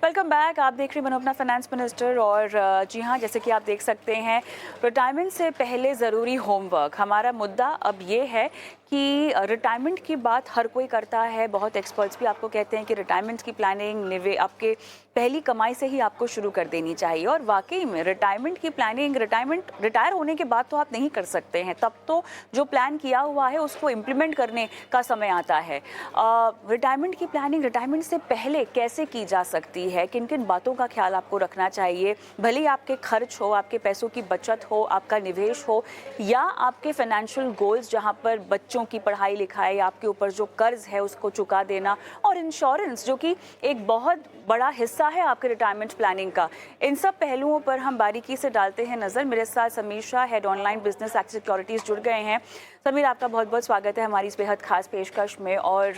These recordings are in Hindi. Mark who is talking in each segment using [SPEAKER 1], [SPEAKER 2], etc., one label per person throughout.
[SPEAKER 1] Welcome back. आप देख रहे हैं बनो अपना फाइनेंस मिनिस्टर। और जी हाँ, जैसे कि आप देख सकते हैं, रिटायरमेंट से पहले ज़रूरी होमवर्क हमारा मुद्दा अब ये है कि रिटायरमेंट की बात हर कोई करता है। बहुत एक्सपर्ट्स भी आपको कहते हैं कि रिटायरमेंट की प्लानिंग आपके पहली कमाई से ही आपको शुरू कर देनी चाहिए। और वाकई में रिटायरमेंट की प्लानिंग रिटायर होने के बाद तो आप नहीं कर सकते हैं, तब तो जो प्लान किया हुआ है उसको इम्प्लीमेंट करने का समय आता है। रिटायरमेंट की प्लानिंग रिटायरमेंट से पहले कैसे की जा सकती है, किन किन बातों का ख्याल आपको रखना चाहिए, भले ही आपके खर्च हो, आपके पैसों की बचत हो, आपका निवेश हो, या आपके फाइनेंशियल गोल्स जहां पर बच्चों की पढ़ाई लिखाई, आपके ऊपर जो कर्ज है उसको चुका देना, और इंश्योरेंस जो कि एक बहुत बड़ा हिस्सा है आपके रिटायरमेंट प्लानिंग का। इन सब पहलुओं पर हम बारीकी से डालते हैं नज़र। मेरे साथ Sameer Shah, head online business act securities, जुड़ गए हैं। समीर, आपका बहुत बहुत स्वागत है हमारी इस बेहद खास पेशकश में। और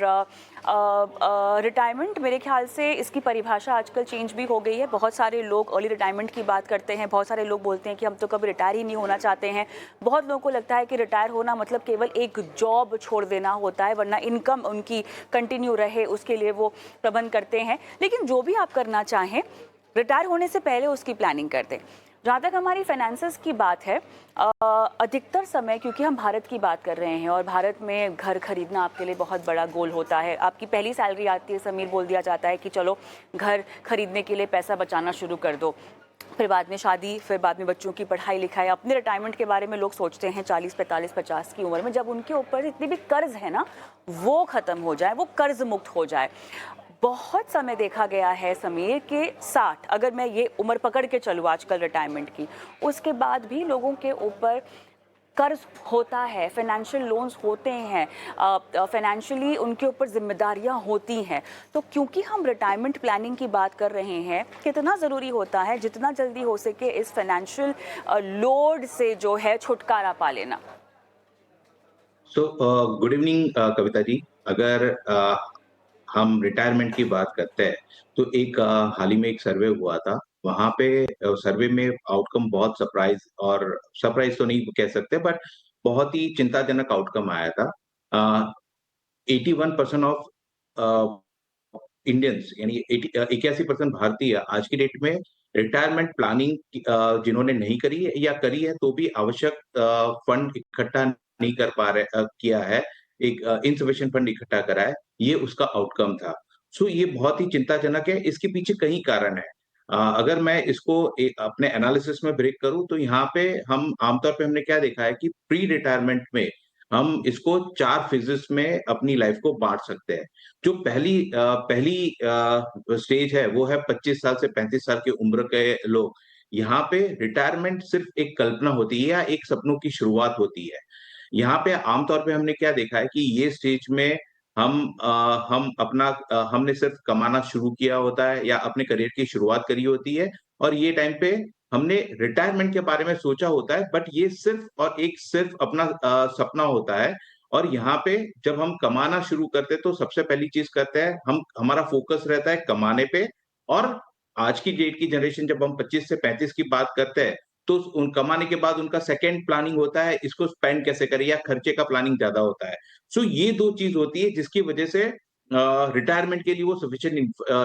[SPEAKER 1] रिटायरमेंट, मेरे ख्याल से इसकी परिभाषा आजकल चेंज भी हो गई है। बहुत सारे लोग अर्ली रिटायरमेंट की बात करते हैं, बहुत सारे लोग बोलते हैं कि हम तो कभी रिटायर ही नहीं होना चाहते हैं। बहुत लोगों को लगता है कि रिटायर होना मतलब केवल एक जॉब छोड़ देना होता है, वरना इनकम उनकी कंटिन्यू रहे उसके लिए वो प्रबंध करते हैं। लेकिन जो भी आप करना चाहें, रिटायर होने से पहले उसकी प्लानिंग कर दें। जहाँ तक हमारी फाइनेंसेस की बात है, अधिकतर समय, क्योंकि हम भारत की बात कर रहे हैं और भारत में घर खरीदना आपके लिए बहुत बड़ा गोल होता है। आपकी पहली सैलरी आती है, समीर, बोल दिया जाता है कि चलो घर खरीदने के लिए पैसा बचाना शुरू कर दो। फिर बाद में शादी, फिर बाद में बच्चों की पढ़ाई लिखाई। अपने रिटायरमेंट के बारे में लोग सोचते हैं 40, 45, 50 की उम्र में, जब उनके ऊपर जितनी भी कर्ज है ना, वो ख़त्म हो जाए, वो कर्ज मुक्त हो जाए। बहुत समय देखा गया है समीर के 60, अगर मैं ये उम्र पकड़ के चलूँ आजकल रिटायरमेंट की, उसके बाद भी लोगों के ऊपर कर्ज होता है, फाइनेंशियल लोन्स होते हैं, फाइनेंशियली उनके ऊपर जिम्मेदारियां होती हैं। तो क्योंकि हम रिटायरमेंट प्लानिंग की बात कर रहे हैं, कितना ज़रूरी होता है जितना जल्दी हो सके इस फाइनेंशियल लोड से जो है छुटकारा पा लेना।
[SPEAKER 2] So good evening Kavita ji. अगर हम रिटायरमेंट की बात करते हैं तो एक हाल ही में एक सर्वे हुआ था। वहां पे सर्वे में आउटकम बहुत सरप्राइज तो नहीं कह सकते, बट बहुत ही चिंताजनक आउटकम आया था। 81% ऑफ इंडियंस, यानी 81% भारतीय आज की डेट में रिटायरमेंट प्लानिंग जिन्होंने नहीं करी है या करी है तो भी आवश्यक फंड इकट्ठा नहीं कर पा रहे, किया है, एक इनसफिशिएंट फंड इकट्ठा करा है, ये उसका आउटकम था। सो ये बहुत ही चिंताजनक है। इसके पीछे कई कारण है। अगर मैं इसको अपने एनालिसिस में ब्रेक करूं तो यहाँ पे हम आमतौर पे हमने क्या देखा है कि प्री रिटायरमेंट में हम इसको 4 फेजेस में अपनी लाइफ को बांट सकते हैं। जो पहली स्टेज है वो है 25 साल से 35 साल की उम्र के लोग। यहाँ पे रिटायरमेंट सिर्फ एक कल्पना होती है या एक सपनों की शुरुआत होती है। यहाँ पे आमतौर पे हमने क्या देखा है कि ये स्टेज में हमने सिर्फ कमाना शुरू किया होता है या अपने करियर की शुरुआत करी होती है, और ये टाइम पे हमने रिटायरमेंट के बारे में सोचा होता है, बट ये सिर्फ अपना सपना होता है। और यहाँ पे जब हम कमाना शुरू करते हैं तो सबसे पहली चीज करते हैं, हम हमारा फोकस रहता है कमाने पे। और आज की डेट की जनरेशन जब हम 25 से 35 की बात करते हैं तो उन कमाने के बाद उनका सेकंड प्लानिंग होता है इसको स्पेंड कैसे करें, या खर्चे का प्लानिंग ज्यादा होता है। सो ये दो चीज होती है जिसकी वजह से रिटायरमेंट के लिए वो सफिशिएंट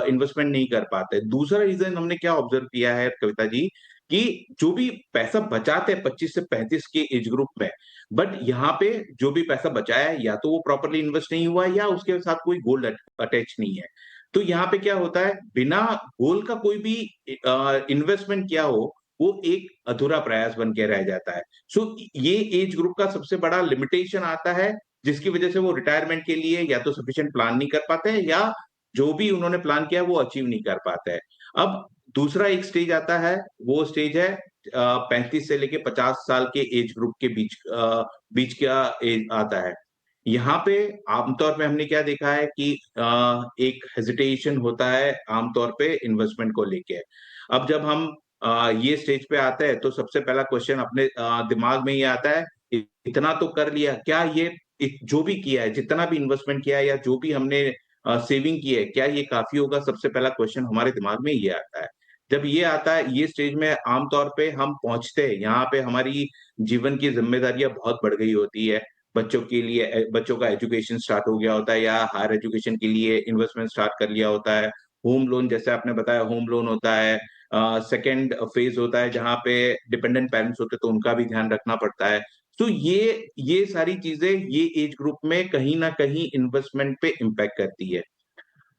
[SPEAKER 2] इन्वेस्टमेंट नहीं कर पाते। दूसरा रीजन हमने क्या ऑब्जर्व किया है कविता जी, कि जो भी पैसा बचाते हैं 25 से 35 के एज ग्रुप में, बट यहाँ पे जो भी पैसा बचाया है या तो वो प्रॉपरली इन्वेस्ट नहीं हुआ है या उसके साथ कोई गोल्ड अटैच नहीं है। तो यहाँ पे क्या होता है, बिना गोल का कोई भी इन्वेस्टमेंट किया हो वो एक अधूरा प्रयास बन के रह जाता है। सो ये एज ग्रुप का सबसे बड़ा लिमिटेशन आता है, जिसकी वजह से वो रिटायरमेंट के लिए या तो सफिशिएंट प्लान नहीं कर पाते हैं या जो भी उन्होंने प्लान किया वो अचीव नहीं कर पाते हैं। अब दूसरा एक स्टेज आता है, वो स्टेज है 35 से लेके 50 साल के एज ग्रुप के बीच का एज आता है। यहाँ पे आमतौर पे हमने क्या देखा है कि एक हेजिटेशन होता है आमतौर पे इन्वेस्टमेंट को लेके। अब जब हम ये स्टेज पे आते हैं तो सबसे पहला क्वेश्चन अपने दिमाग में ये आता है, इतना तो कर लिया, क्या ये जो भी किया है, जितना भी इन्वेस्टमेंट किया है या जो भी हमने सेविंग की है, क्या ये काफी होगा? सबसे पहला क्वेश्चन हमारे दिमाग में ये आता है। जब ये आता है, ये स्टेज में आमतौर पे हम पहुंचते हैं, यहाँ पे हमारी जीवन की जिम्मेदारियां बहुत बढ़ गई होती है। बच्चों के लिए बच्चों का एजुकेशन स्टार्ट हो गया होता है या हायर एजुकेशन के लिए इन्वेस्टमेंट स्टार्ट कर लिया होता है। होम लोन जैसे आपने बताया होम लोन होता है, सेकंड फेज़ होता है जहाँ पे डिपेंडेंट पेरेंट्स होते हैं तो उनका भी ध्यान रखना पड़ता है। तो ये सारी चीज़ें ये एज ग्रुप में कहीं न कहीं इन्वेस्टमेंट पे इम्पैक्ट करती है।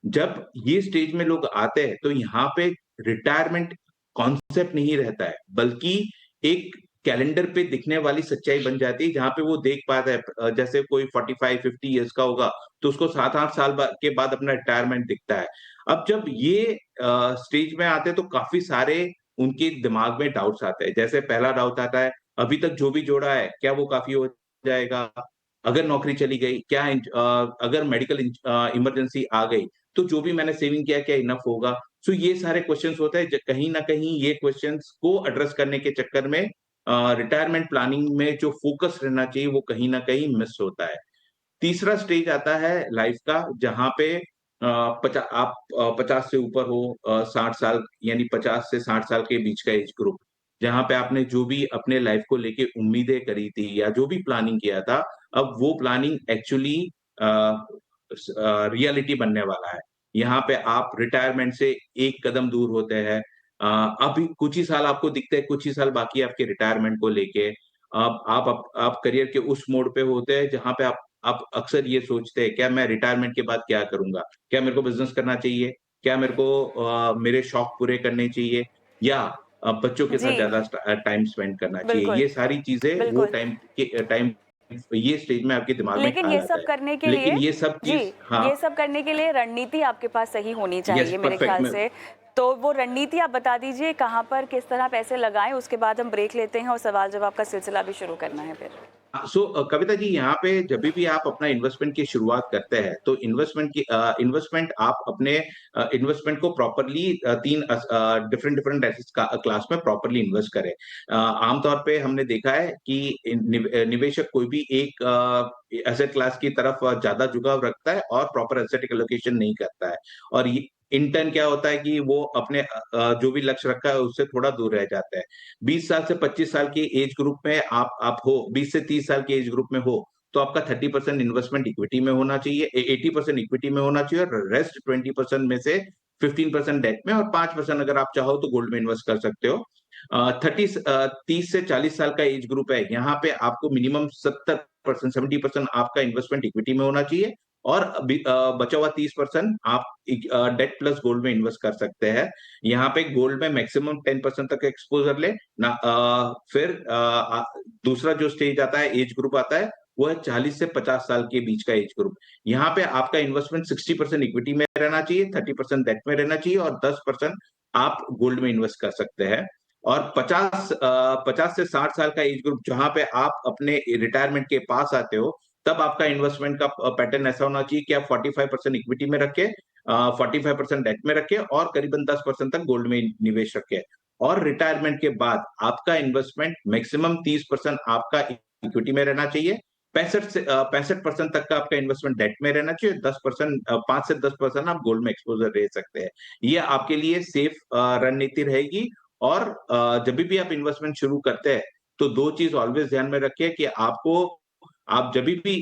[SPEAKER 2] जब ये स्टेज में लोग आते हैं, तो यहाँ पे रिटायरमेंट कॉन्सेप्ट नहीं रहता है, बल्कि एक कैलेंडर पे दिखने वाली सच्चाई बन जाती है, जहाँ पे वो देख पाता है जैसे कोई 45-50 इयर्स का होगा, तो उसको 7-8 साल के बाद अपना रिटायरमेंट दिखता है। अब जब ये स्टेज में आते हैं, तो काफ़ी सारे उनके दिमाग में डाउट्स आते हैं। जैसे पहला डाउट आता है, अभी तक जो भी जोड़ा है, क्या वो काफ़ी हो जाएगा? अगर नौकरी चली गई, अगर मेडिकल इमरजेंसी आ गई, तो जो भी मैंने सेविंग किया क्या इनफ होगा? सो ये सारे क्वेश्चन्स होते हैं ज कहीं न कहीं ये क्वेश्चन्स को एड्रेस करने के चक्कर में रिटायरमेंट प्लानिंग में जो फोकस रहना चाहिए वो कहीं न कहीं मिस होता है। तीसरा स्टेज आता है लाइफ का जहाँ पे 50 से ऊपर हो 60 साल यानी 50 से 60 साल के बीच का एज ग्रुप, जहाँ पे आपने जो भी अपने लाइफ को लेके उम्मीदें करी थी या जो भी प्लानिंग किया था, अब वो प्लानिंग एक्चुअली रियलिटी बनने वाला है। यहाँ पे आप रिटायरमेंट से एक कदम दूर होते हैं। अभी कुछ ही साल आपको दिखते हैं, कुछ ही साल बाकी है आपके रिटायरमेंट को लेके। आप करियर के उस मोड़ पे होते हैं जहाँ पे आप अक्सर ये सोचते हैं, क्या मैं रिटायरमेंट के बाद क्या करूँगा? क्या मेरे को बिज़नेस करना चाहिए? क्या मेरे को मेरे शौक पूरे करने चाहिए? या बच्चों के साथ
[SPEAKER 1] जी,
[SPEAKER 2] ज़्यादा टाइम स्पेंड करना चाहिए?
[SPEAKER 1] बिल्कुल,
[SPEAKER 2] ये सारी चीज़ें वो
[SPEAKER 1] बिल्कुल।
[SPEAKER 2] टाइम ये स्टेज में आपके दिमाग में
[SPEAKER 1] लेकिन
[SPEAKER 2] ख़्याल
[SPEAKER 1] ये
[SPEAKER 2] आता
[SPEAKER 1] सब
[SPEAKER 2] है।
[SPEAKER 1] करने के
[SPEAKER 2] लेकिन
[SPEAKER 1] लिए
[SPEAKER 2] ये सब
[SPEAKER 1] जी,
[SPEAKER 2] चीज़ हाँ,
[SPEAKER 1] ये सब करने के लिए रणनीति आपके पास सही होनी
[SPEAKER 2] यस
[SPEAKER 1] चाहिए मेरे
[SPEAKER 2] परफेक्ट
[SPEAKER 1] ख्याल
[SPEAKER 2] मैं
[SPEAKER 1] से। तो वो रणनीति आप बता दीजिए कहाँ पर किस तरह पैसे लगाएँ? उसके बाद हम ब्रेक लेते हैं और सवाल-जवाब का सिलसिला भी शुरू करना है फिर।
[SPEAKER 2] कविता जी यहाँ पे जभी भी आप अपना इन्वेस्टमेंट की शुरुआत करते हैं, तो इन्वेस्टमेंट आप अपने इन्वेस्टमेंट को प्रॉपर्ली 3 डिफरेंट डिफरेंट एसेट्स का क्लास में प्रॉपर्ली इन्वेस्ट करें। आमतौर पे हमने देखा है कि निवेशक कोई भी एक एसेट क्लास की तरफ ज़्यादा झुकाव रखता है और प्रॉपर एसेट एलोकेशन नहीं करता है। और ये इन टर्न क्या होता है कि वो अपने जो भी लक्ष्य रखा है उससे थोड़ा दूर रह जाता है। 20 साल से 25 साल की एज ग्रुप में आप हो 20 से 30 साल की एज ग्रुप में हो, तो आपका 30% इन्वेस्टमेंट इक्विटी में होना चाहिए, 80% इक्विटी में होना चाहिए और रेस्ट 20% में से 15% डेट में और 5% अगर आप चाहो तो गोल्ड में इन्वेस्ट कर सकते हो। 30 से 40 साल का एज ग्रुप है, यहाँ पे आपको मिनिमम 70% 70% आपका इन्वेस्टमेंट इक्विटी में होना चाहिए और बचा हुआ 30% आप डेट प्लस गोल्ड में इन्वेस्ट कर सकते हैं। यहाँ पे गोल्ड में मैक्सिमम 10% तक एक्सपोज़र लें ना फिर दूसरा जो स्टेज आता है, एज ग्रुप आता है, वो है 40 से 50 साल के बीच का एज ग्रुप। यहाँ पे आपका इन्वेस्टमेंट 60% इक्विटी में रहना चाहिए, 30% डेट में रहना चाहिए और 10% आप गोल्ड में इन्वेस्ट कर सकते हैं। और 50 से 60 साल का एज ग्रुप जहाँ पे आप अपने रिटायरमेंट के पास आते हो, तब आपका इन्वेस्टमेंट का पैटर्न ऐसा होना चाहिए कि आप 45% इक्विटी में रखें 45% डेट में रखें और करीबन 10% तक गोल्ड में निवेश रखें। और रिटायरमेंट के बाद आपका इन्वेस्टमेंट मैक्सिमम 30% आपका इक्विटी में रहना चाहिए। 65% तक का आपका इन्वेस्टमेंट डेट में रहना चाहिए, 10% 5 से 10% आप गोल्ड में एक्सपोज़र ले सकते हैं। ये आपके लिए सेफ रणनीति रहेगी और जभी भी आप इन्वेस्टमेंट शुरू करते हैं, तो 2 चीज़ ऑलवेज़ ध्यान में रखिए कि आप जभी भी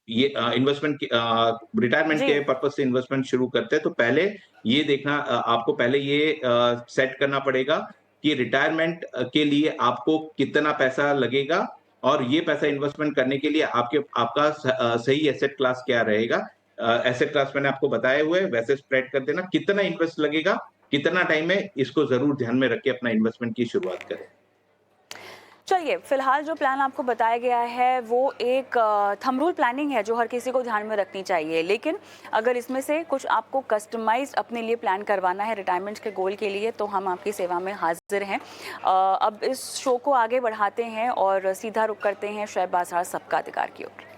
[SPEAKER 2] ये इन्वेस्टमेंट रिटायरमेंट
[SPEAKER 1] जी।
[SPEAKER 2] के पर्पज़ से इन्वेस्टमेंट शुरू करते हैं, तो पहले ये देखना आपको पहले ये सेट करना पड़ेगा कि रिटायरमेंट के लिए आपको कितना पैसा लगेगा और ये पैसा इन्वेस्टमेंट करने के लिए आपका सही एसेट क्लास क्या रहेगा। एसेट क्लास मैंने आपको बताए हुए हैं, वैसे स्प्रेड कर देना। कितना इन्वेस्ट लगेगा, कितना टाइम है, इसको ज़रूर ध्यान में रख के अपना इन्वेस्टमेंट की शुरुआत करें।
[SPEAKER 1] चलिए, फ़िलहाल जो प्लान आपको बताया गया है वो एक थंब रूल प्लानिंग है जो हर किसी को ध्यान में रखनी चाहिए। लेकिन अगर इसमें से कुछ आपको कस्टमाइज़्ड अपने लिए प्लान करवाना है रिटायरमेंट के गोल के लिए तो हम आपकी सेवा में हाज़िर हैं। अब इस शो को आगे बढ़ाते हैं और सीधा रुख करते हैं शोएब बाज़ार सबका अधिकार की ओर।